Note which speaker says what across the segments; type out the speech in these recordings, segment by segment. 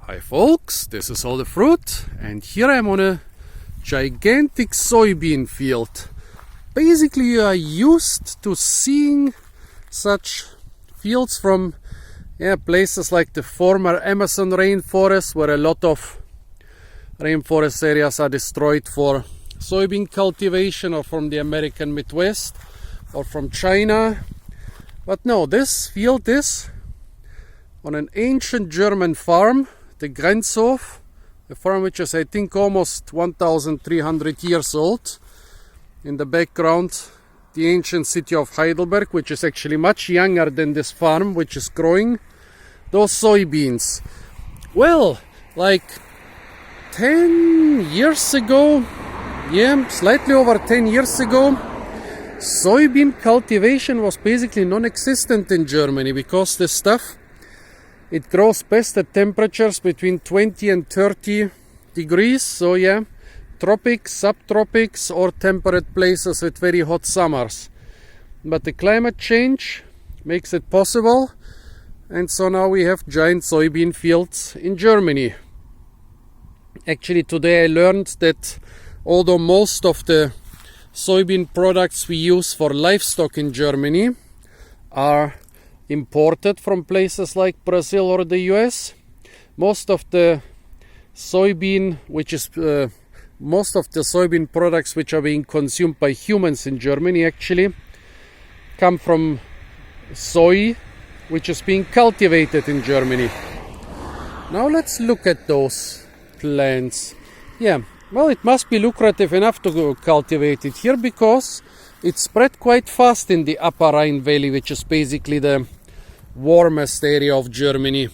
Speaker 1: Hi folks, this is All the Fruit, and here I'm on a gigantic soybean field. Basically you are used to seeing such fields from places like the former Amazon rainforest, where a lot of rainforest areas are destroyed for soybean cultivation, or from the American Midwest or from China. But no, this field is on an ancient German farm, the Grenzhof, a farm which is I think almost 1,300 years old. In the background, the ancient city of Heidelberg, which is actually much younger than this farm, which is growing those soybeans. Well, like 10 years ago, slightly over 10 years ago, soybean cultivation was basically non-existent in Germany, because this stuff, it grows best at temperatures between 20 and 30 degrees. So tropics, subtropics, or temperate places with very hot summers. But the climate change makes it possible, and so now we have giant soybean fields in Germany. Actually, today I learned that although most of the soybean products we use for livestock in Germany are imported from places like Brazil or the US, most of the soybean products which are being consumed by humans in Germany actually come from soy which is being cultivated in Germany. Now let's look at those plants. Well, it must be lucrative enough to cultivate it here, because it spread quite fast in the Upper Rhine Valley, which is basically the warmest area of Germany.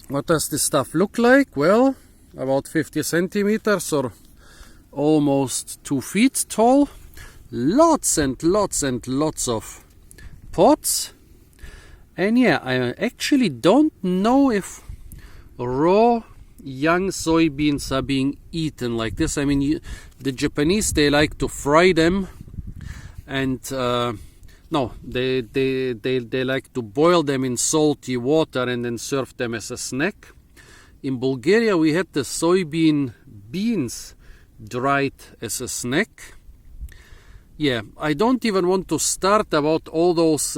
Speaker 1: What does this stuff look like? Well, about 50 centimeters or almost 2 feet tall. Lots and lots and lots of pods. And I actually don't know if raw young soybeans are being eaten like this. I mean, the Japanese, they like to fry them, and they like to boil them in salty water and then serve them as a snack. In Bulgaria, we had the soybean beans dried as a snack. I don't even want to start about all those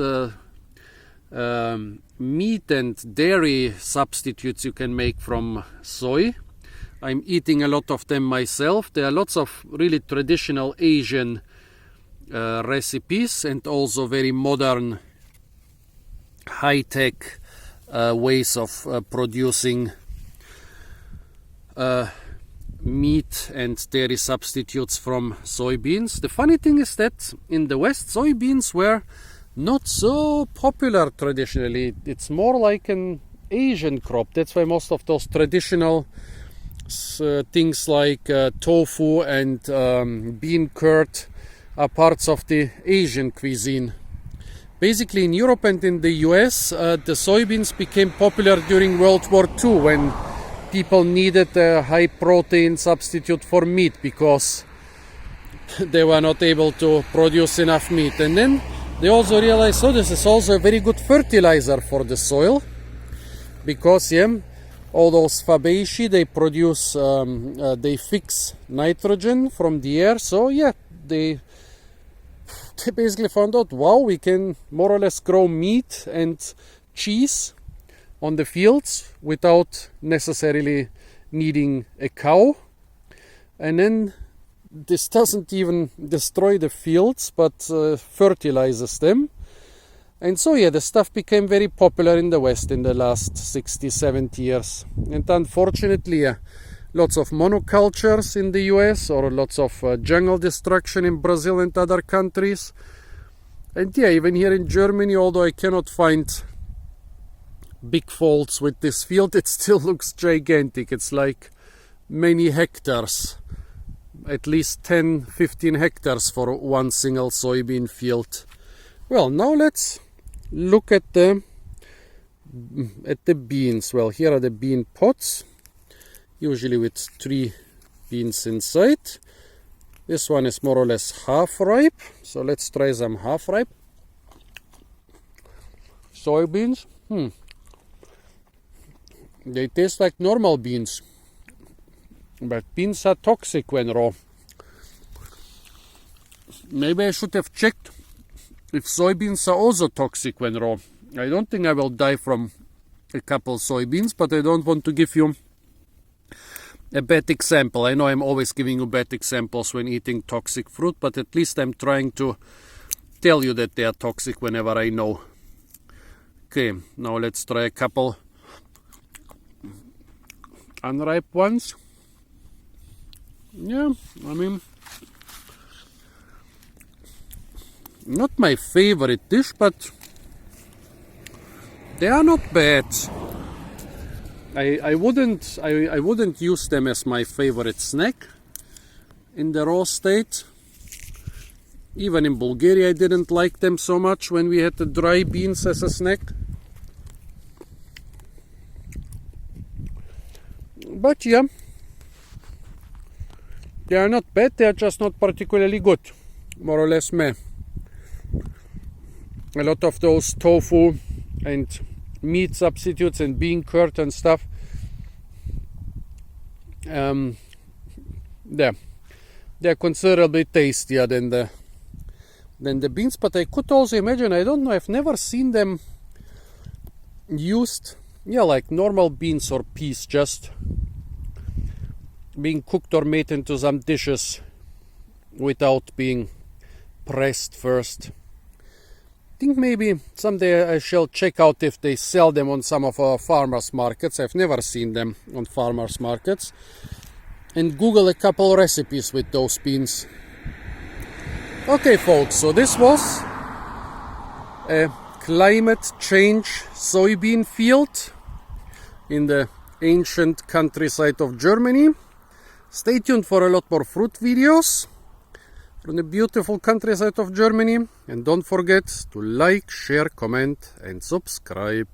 Speaker 1: meat and dairy substitutes you can make from soy. I'm eating a lot of them myself. There are lots of really traditional Asian recipes, and also very modern high-tech ways of producing meat and dairy substitutes from soybeans. The funny thing is that in the West, soybeans were not so popular traditionally. It's more like an Asian crop. That's why most of those traditional things like tofu and bean curd are parts of the Asian cuisine. Basically, in Europe and in the US, the soybeans became popular during World War II, when people needed a high protein substitute for meat because they were not able to produce enough meat. And then they also realized, this is also a very good fertilizer for the soil, because all those Fabaceae, they produce, they fix nitrogen from the air. So they basically found out, wow, we can more or less grow meat and cheese on the fields without necessarily needing a cow. And then this doesn't even destroy the fields, but fertilizes them. And so the stuff became very popular in the West in the last 60-70 years. And unfortunately, lots of monocultures in the US, or lots of jungle destruction in Brazil and other countries. And even here in Germany, although I cannot find big faults with this field, it still looks gigantic. It's like many hectares, at least 10-15 hectares for one single soybean field. Well, now let's look at the beans. Well, here are the bean pods, usually with 3 beans inside. This one is more or less half ripe, so let's try some half ripe soybeans. They taste like normal beans. But beans are toxic when raw. Maybe I should have checked if soybeans are also toxic when raw. I don't think I will die from a couple soybeans, but I don't want to give you a bad example. I know I'm always giving you bad examples when eating toxic fruit, but at least I'm trying to tell you that they are toxic whenever I know. Okay, now let's try a couple unripe ones. Yeah, I mean, not my favorite dish, but they are not bad. I wouldn't use them as my favorite snack in the raw state. Even in Bulgaria I didn't like them so much when we had the dry beans as a snack. But yeah, they are not bad, they are just not particularly good. More or less meh. A lot of those tofu and meat substitutes and bean curd and stuff, they're considerably tastier than the beans. But I could also imagine, I don't know, I've never seen them used, like normal beans or peas, just being cooked or made into some dishes without being pressed first. I think maybe someday I shall check out if they sell them on some of our farmers markets. I've never seen them on farmers markets. And Google a couple recipes with those beans. Okay folks, so this was a climate change soybean field in the ancient countryside of Germany. Stay tuned for a lot more fruit videos from the beautiful countryside of Germany, and don't forget to like, share, comment and subscribe.